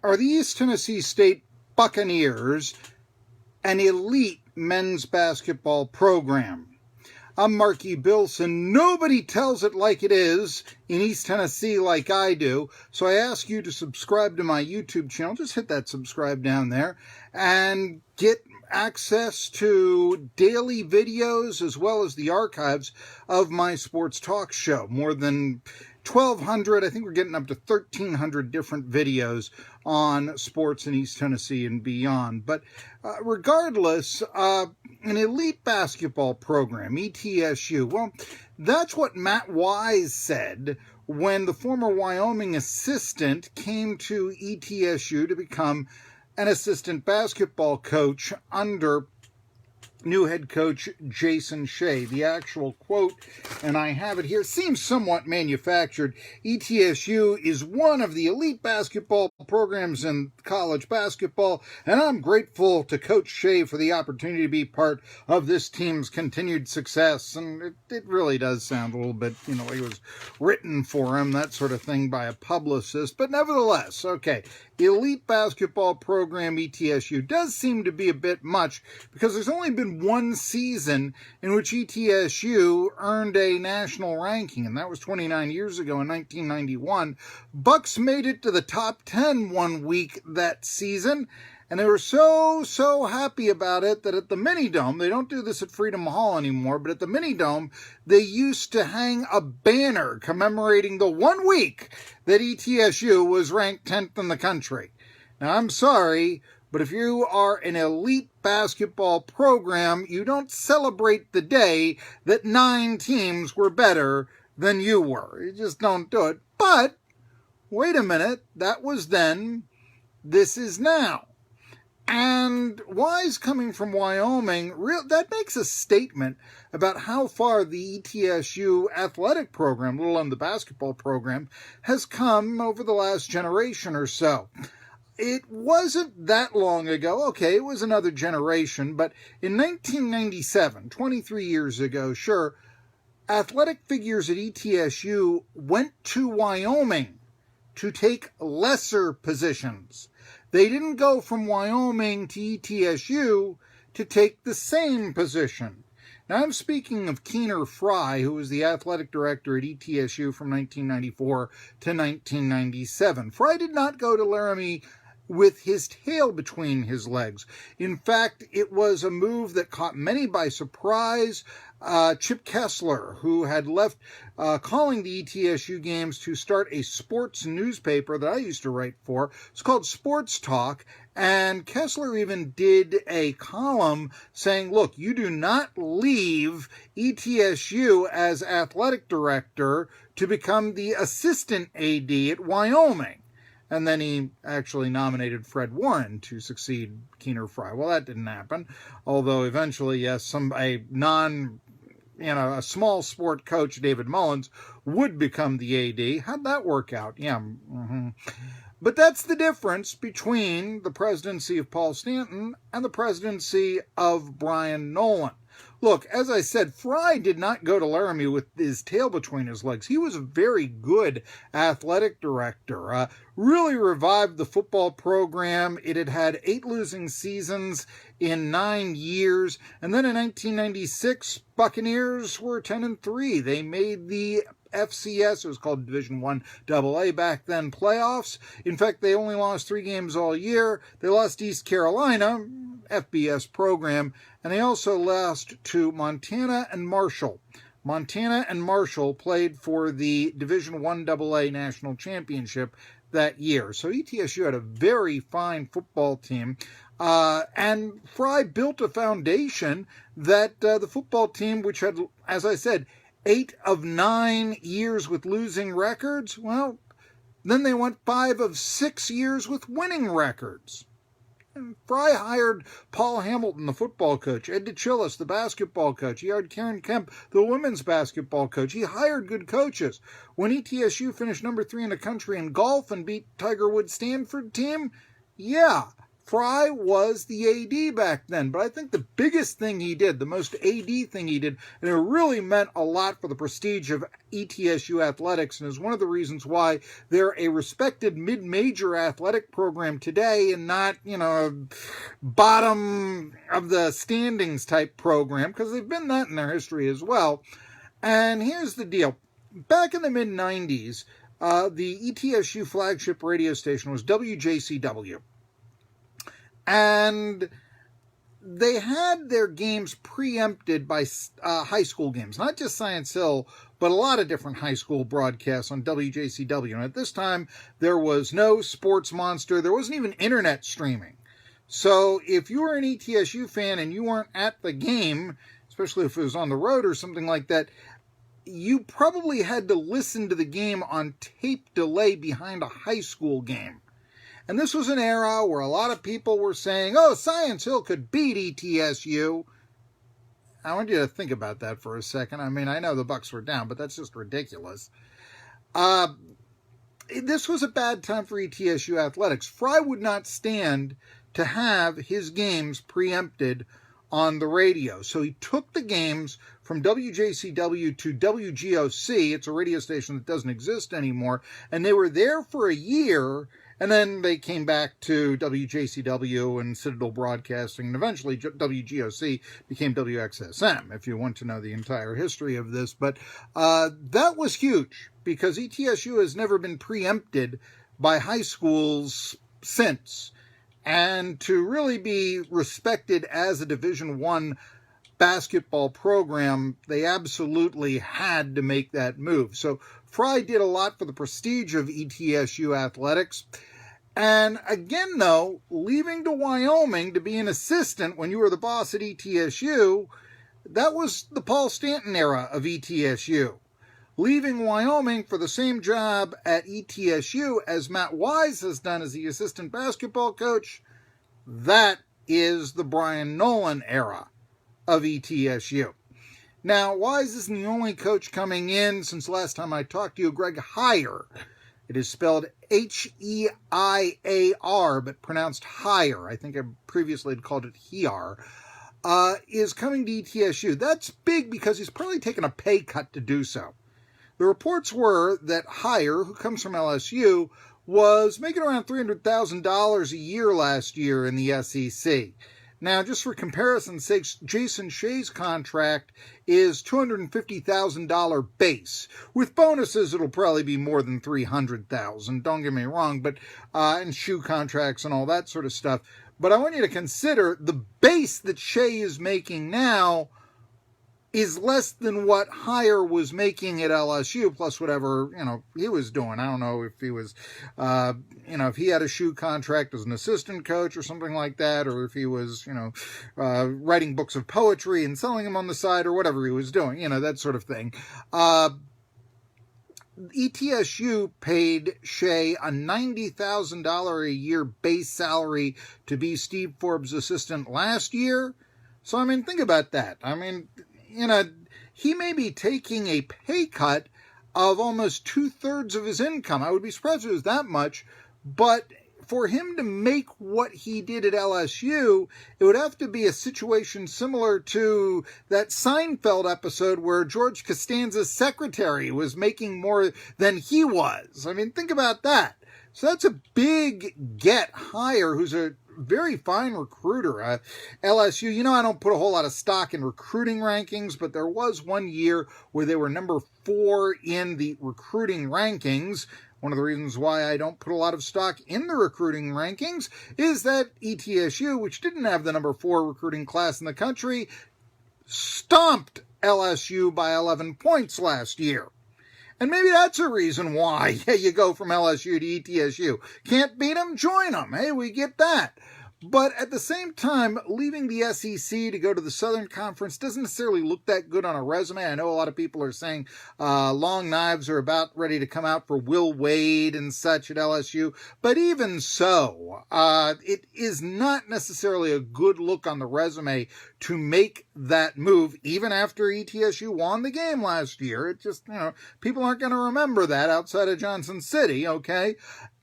Are the East Tennessee State Buccaneers an elite men's basketball program? I'm Marky Billson. Nobody tells it like it is in East Tennessee like I do, so I ask you to subscribe to my YouTube channel. Just hit that subscribe down there and get access to daily videos as well as the archives of my sports talk show. More than 1,200, I think we're getting up to 1,300 different videos on sports in East Tennessee and beyond. But regardless, an elite basketball program, ETSU, well, that's what Matt Wise said when the former Wyoming assistant came to ETSU to become an assistant basketball coach under new head coach Jason Shea. The actual quote, and I have it here, seems somewhat manufactured. ETSU is one of the elite basketball programs in college basketball, and I'm grateful to Coach Shea for the opportunity to be part of this team's continued success. And it really does sound a little bit, like it was written for him, that sort of thing, by a publicist. But nevertheless, okay, elite basketball program ETSU does seem to be a bit much, because there's only been one season in which ETSU earned a national ranking, and that was 29 years ago in 1991. Bucks made it to the top 10 one week that season, and they were so happy about it that at the Mini Dome, they don't do this at Freedom Hall anymore, but at the Mini Dome, they used to hang a banner commemorating the 1 week that ETSU was ranked 10th in the country. Now, I'm sorry, but if you are an elite basketball program, you don't celebrate the day that 9 teams were better than you were. You just don't do it. But, wait a minute, that was then, this is now. And Wise coming from Wyoming, that makes a statement about how far the ETSU athletic program, let alone the basketball program, has come over the last generation or so. It wasn't that long ago. Okay, it was another generation, but in 1997, 23 years ago, sure, athletic figures at ETSU went to Wyoming to take lesser positions. They didn't go from Wyoming to ETSU to take the same position. Now, I'm speaking of Keener Fry, who was the athletic director at ETSU from 1994 to 1997. Fry did not go to Laramie with his tail between his legs. In fact, it was a move that caught many by surprise. Chip Kessler, who had left calling the ETSU games to start a sports newspaper that I used to write for. It's called Sports Talk, and Kessler even did a column saying, look, you do not leave ETSU as athletic director to become the assistant AD at Wyoming. And then he actually nominated Fred Warren to succeed Keener Fry. Well, that didn't happen. Although eventually, yes, a small sport coach, David Mullins, would become the AD. How'd that work out? Yeah. But that's the difference between the presidency of Paul Stanton and the presidency of Brian Nolan. Look, as I said, Fry did not go to Laramie with his tail between his legs. He was a very good athletic director. Really revived the football program. It had had 8 losing seasons in 9 years. And then in 1996, Buccaneers were 10-3. They made the FCS, it was called Division I AA back then, playoffs. In fact, they only lost 3 games all year. They lost East Carolina, FBS program, and they also lost to Montana and Marshall. Montana and Marshall played for the Division I AA National Championship that year. So ETSU had a very fine football team. And Fry built a foundation that the football team, which had, as I said, 8 of 9 years with losing records, well, then they went 5 of 6 years with winning records. And Fry hired Paul Hamilton, the football coach, Ed DeChillis, the basketball coach. He hired Karen Kemp, the women's basketball coach. He hired good coaches. When ETSU finished number 3 in the country in golf and beat Tiger Woods' Stanford team, yeah, Fry was the AD back then, but I think the biggest thing he did, the most AD thing he did, and it really meant a lot for the prestige of ETSU athletics, and is one of the reasons why they're a respected mid-major athletic program today and not, a bottom of the standings type program, because they've been that in their history as well. And here's the deal. Back in the mid-90s, the ETSU flagship radio station was WJCW. And they had their games preempted by high school games, not just Science Hill, but a lot of different high school broadcasts on WJCW. And at this time, there was no Sports Monster. There wasn't even internet streaming. So if you were an ETSU fan and you weren't at the game, especially if it was on the road or something like that, you probably had to listen to the game on tape delay behind a high school game. And this was an era where a lot of people were saying, oh, Science Hill could beat ETSU. I want you to think about that for a second. I mean, I know the Bucs were down, but that's just ridiculous. This was a bad time for ETSU athletics. Fry would not stand to have his games preempted on the radio. So he took the games from WJCW to WGOC. It's a radio station that doesn't exist anymore. And they were there for a year. And then they came back to WJCW and Citadel Broadcasting, and eventually WGOC became WXSM, if you want to know the entire history of this. But that was huge, because ETSU has never been preempted by high schools since. And to really be respected as a Division I basketball program, they absolutely had to make that move. So Fry did a lot for the prestige of ETSU athletics. And again, though, leaving to Wyoming to be an assistant when you were the boss at ETSU, that was the Paul Stanton era of ETSU. Leaving Wyoming for the same job at ETSU as Matt Wise has done as the assistant basketball coach, that is the Brian Nolan era of ETSU. Now, Wise isn't the only coach coming in. Since last time I talked to you, Greg Heyer, it is spelled H-E-I-A-R, but pronounced Heyer. I think I previously had called it Hear. Is coming to ETSU. That's big because he's probably taken a pay cut to do so. The reports were that Heyer, who comes from LSU, was making around $300,000 a year last year in the SEC. Now, just for comparison's sake, Jason Shea's contract is $250,000 base. With bonuses, it'll probably be more than $300,000. Don't get me wrong, but and shoe contracts and all that sort of stuff. But I want you to consider the base that Shea is making now is less than what Heyer was making at LSU, plus whatever, he was doing. I don't know if he was, if he had a shoe contract as an assistant coach or something like that, or if he was, writing books of poetry and selling them on the side or whatever he was doing, that sort of thing. ETSU paid Shea a $90,000 a year base salary to be Steve Forbes' assistant last year. So, think about that. He may be taking a pay cut of almost 2/3 of his income. I would be surprised if it was that much, but for him to make what he did at LSU, it would have to be a situation similar to that Seinfeld episode where George Costanza's secretary was making more than he was. Think about that. So that's a big get. Heyer, who's a very fine recruiter. LSU, I don't put a whole lot of stock in recruiting rankings, but there was one year where they were number 4 in the recruiting rankings. One of the reasons why I don't put a lot of stock in the recruiting rankings is that ETSU, which didn't have the number 4 recruiting class in the country, stomped LSU by 11 points last year. And maybe that's a reason why you go from LSU to ETSU. Can't beat them? Join them. Hey, we get that. But at the same time, leaving the SEC to go to the Southern Conference doesn't necessarily look that good on a resume. I know a lot of people are saying long knives are about ready to come out for Will Wade and such at LSU. But even so, it is not necessarily a good look on the resume to make that move, even after ETSU won the game last year. It just, people aren't going to remember that outside of Johnson City, okay?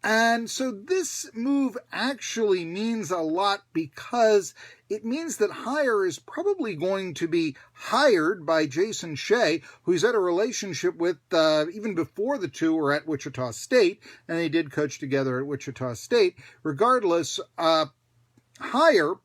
And so this move actually means a lot because it means that Hire is probably going to be hired by Jason Shea, who he's had a relationship with even before the two were at Wichita State, and they did coach together at Wichita State. Regardless, Hire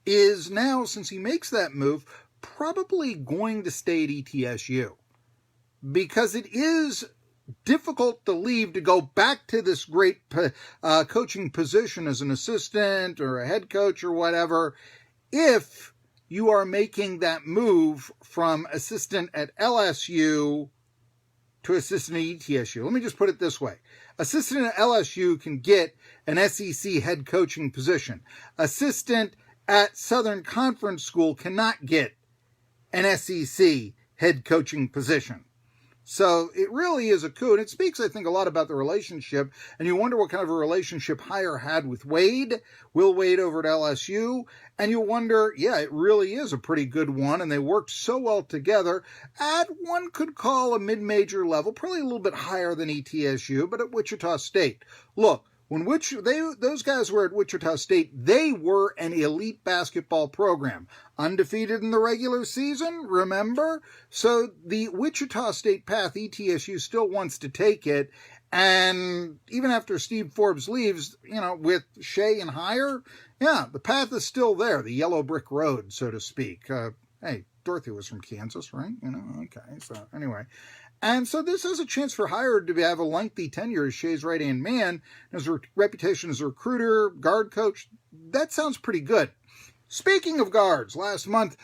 is now, since he makes that move, probably going to stay at ETSU because it is difficult to leave to go back to this great coaching position as an assistant or a head coach or whatever if you are making that move from assistant at LSU to assistant at ETSU. Let me just put it this way. Assistant at LSU can get an SEC head coaching position. Assistant at Southern Conference School cannot get an SEC head coaching position. So it really is a coup, and it speaks, I think, a lot about the relationship, and you wonder what kind of a relationship Hire had with Wade, Will Wade over at LSU, and you wonder, yeah, it really is a pretty good one, and they worked so well together at one could call a mid-major level, probably a little bit higher than ETSU, but at Wichita State. Look, when those guys were at Wichita State, they were an elite basketball program. Undefeated in the regular season, remember? So the Wichita State path, ETSU still wants to take it. And even after Steve Forbes leaves, with Shea and Hire, yeah, the path is still there, the yellow brick road, so to speak. Hey, Dorothy was from Kansas, right? Okay, so anyway. And so this is a chance for Hire to have a lengthy tenure as Shea's right-hand man. His reputation as a recruiter, guard coach, that sounds pretty good. Speaking of guards, last month,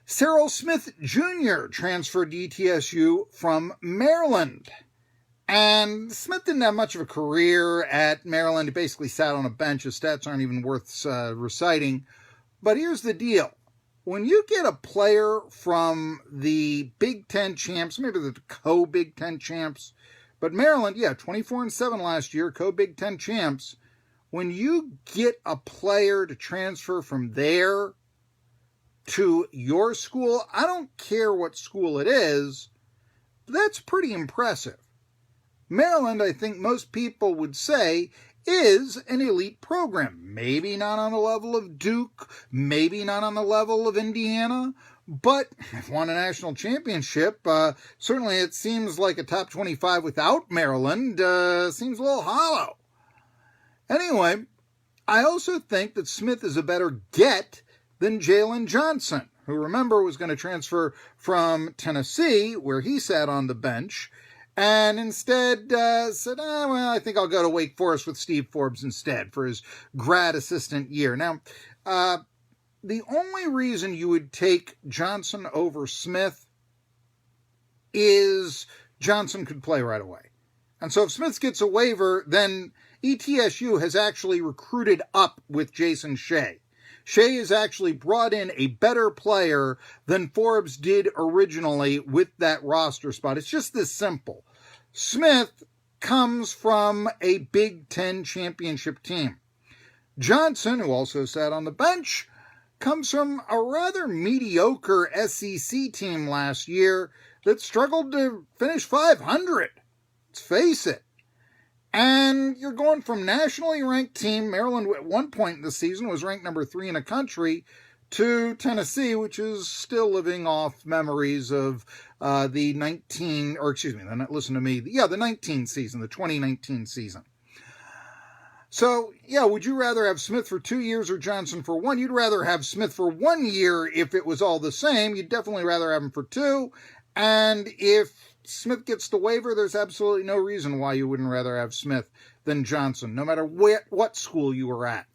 Cyril Smith Jr. transferred to ETSU from Maryland. And Smith didn't have much of a career at Maryland. He basically sat on a bench. His stats aren't even worth reciting. But here's the deal. When you get a player from the Big Ten champs, maybe the co-Big Ten champs, but Maryland, 24-7 last year, co-Big Ten champs, when you get a player to transfer from there to your school, I don't care what school it is, that's pretty impressive. Maryland, I think most people would say, is an elite program. Maybe not on the level of Duke, maybe not on the level of Indiana, but they've won a national championship. Certainly it seems like a top 25 without Maryland seems a little hollow. Anyway, I also think that Smith is a better get than Jalen Johnson, who, remember, was going to transfer from Tennessee, where he sat on the bench, and instead said, I think I'll go to Wake Forest with Steve Forbes instead for his grad assistant year. Now, the only reason you would take Johnson over Smith is Johnson could play right away. And so if Smith gets a waiver, then ETSU has actually recruited up with Jason Shea. Shea has actually brought in a better player than Forbes did originally with that roster spot. It's just this simple. Smith comes from a Big Ten championship team. Johnson, who also sat on the bench, comes from a rather mediocre SEC team last year that struggled to finish 500. Let's face it. And you're going from nationally ranked team, Maryland at one point in the season was ranked number 3 in the country, to Tennessee, which is still living off memories of the 2019 season. So, would you rather have Smith for 2 years or Johnson for 1? You'd rather have Smith for 1 year if it was all the same. You'd definitely rather have him for 2. And if Smith gets the waiver, there's absolutely no reason why you wouldn't rather have Smith than Johnson, no matter what school you were at.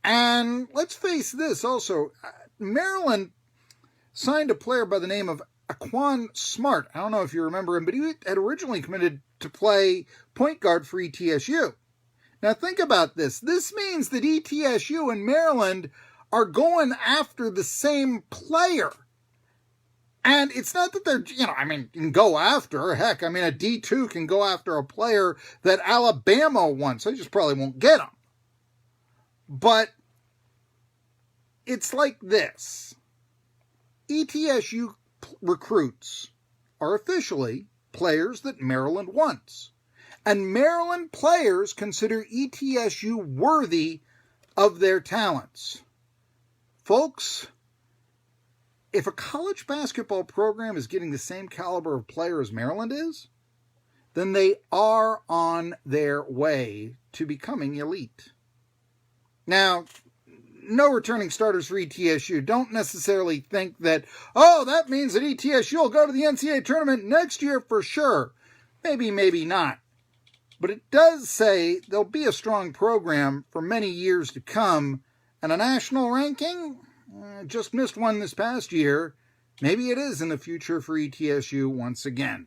And let's face this also, Maryland signed a player by the name of Aquan Smart. I don't know if you remember him, but he had originally committed to play point guard for ETSU. Now think about this. This means that ETSU and Maryland are going after the same player. And it's not that they're, can go after. Heck, a D2 can go after a player that Alabama wants. They just probably won't get him. But it's like this. ETSU recruits are officially players that Maryland wants. And Maryland players consider ETSU worthy of their talents. Folks, if a college basketball program is getting the same caliber of player as Maryland is, then they are on their way to becoming elite. Now, no returning starters for ETSU. Don't necessarily think that, oh, that means that ETSU will go to the NCAA tournament next year for sure. Maybe, maybe not. But it does say there'll be a strong program for many years to come. And a national ranking? Just missed one this past year. Maybe it is in the future for ETSU once again.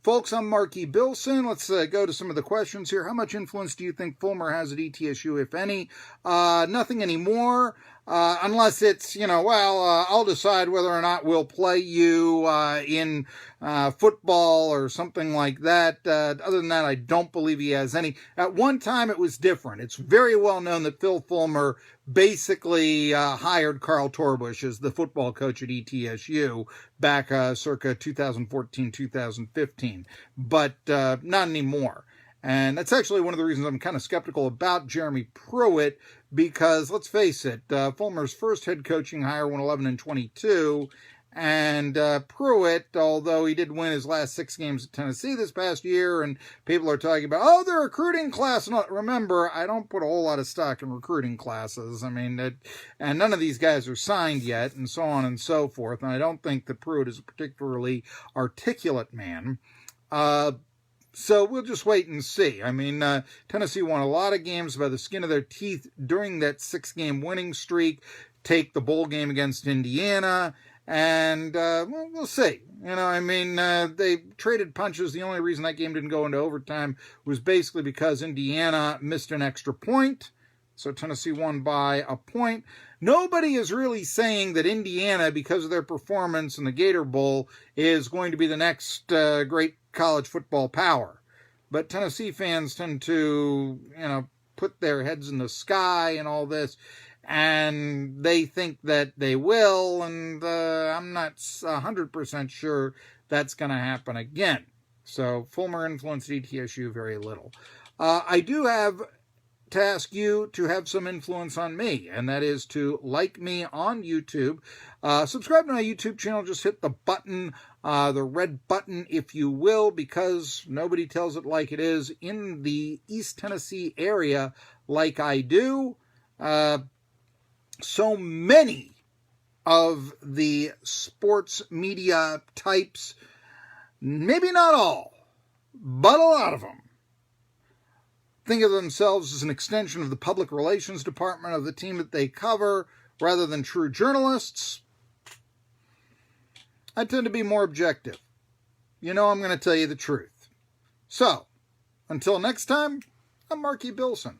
Folks, I'm Marky Billson. Let's go to some of the questions here. How much influence do you think Fulmer has at ETSU, if any? Nothing anymore, unless it's, I'll decide whether or not we'll play you in football or something like that. Other than that, I don't believe he has any. At one time, it was different. It's very well known that Phil Fulmer basically hired Carl Torbush as the football coach at ETSU back circa 2014, 2015, but not anymore. And that's actually one of the reasons I'm kind of skeptical about Jeremy Pruitt, because let's face it, Fulmer's first head coaching hire went 11-22, and Pruitt, although he did win his last 6 games at Tennessee this past year, and people are talking about, oh, the recruiting class. No, remember, I don't put a whole lot of stock in recruiting classes. I mean, and none of these guys are signed yet, and so on and so forth. And I don't think that Pruitt is a particularly articulate man. So we'll just wait and see. I mean, Tennessee won a lot of games by the skin of their teeth during that 6-game winning streak. Take the bowl game against Indiana. And we'll see. They traded punches. The only reason that game didn't go into overtime was basically because Indiana missed an extra point. So Tennessee won by a point. Nobody is really saying that Indiana, because of their performance in the Gator Bowl, is going to be the next great college football power. But Tennessee fans tend to, put their heads in the sky and all this. And they think that they will, and I'm not 100% sure that's going to happen again. So Fulmer influenced ETSU very little. I do have to ask you to have some influence on me, and that is to like me on YouTube. Subscribe to my YouTube channel. Just hit the button, the red button, if you will, because nobody tells it like it is in the East Tennessee area like I do. So many of the sports media types, maybe not all, but a lot of them, think of themselves as an extension of the public relations department of the team that they cover, rather than true journalists. I tend to be more objective. I'm going to tell you the truth. So, until next time, I'm Marky Billson.